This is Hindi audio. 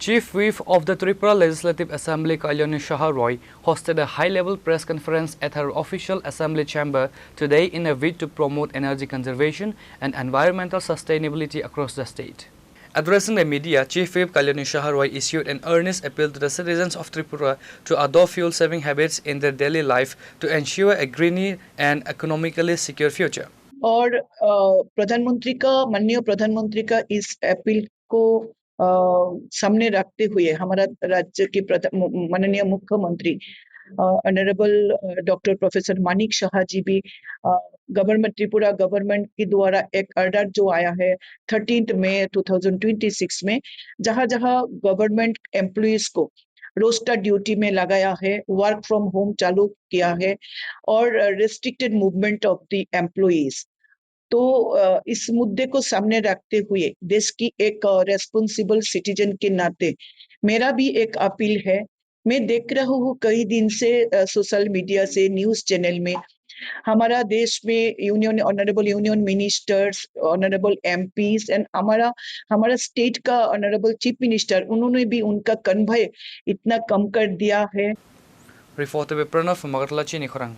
Chief Whip of the Tripura Legislative Assembly Kalyani Shah Roy hosted a high-level press conference at her official assembly chamber today in a bid to promote energy conservation and environmental sustainability across the state. Addressing the media, Chief Whip Kalyani Shah Roy issued an earnest appeal to the citizens of Tripura to adopt fuel-saving habits in their daily life to ensure a greener and economically secure future. और माननीय प्रधानमंत्री का इस अपील को सामने रखते हुए हमारा राज्य के माननीय मुख्यमंत्री honourable doctor professor Manik Shah ji भी गवर्नमेंट त्रिपुरा गवर्नमेंट के द्वारा एक ऑर्डर जो आया है 13 मई 2026 में जहां जहां गवर्नमेंट एम्प्लॉइज को रोस्टर ड्यूटी में लगाया है, वर्क फ्रॉम होम चालू किया है और restricted movement of the employees. तो इस मुद्दे को सामने रखते हुए देश की एक रेस्पॉन्सिबल सिटीजन के नाते मेरा भी एक अपील है। मैं देख रहा हूँ कई दिन से सोशल मीडिया से न्यूज चैनल में हमारा देश में union honourable union ministers, honourable MPs and हमारा स्टेट का ऑनरेबल चीफ मिनिस्टर, उन्होंने भी उनका कन्वय इतना कम कर दिया है। Reported by Pranav from Magatala, Chini Khorang.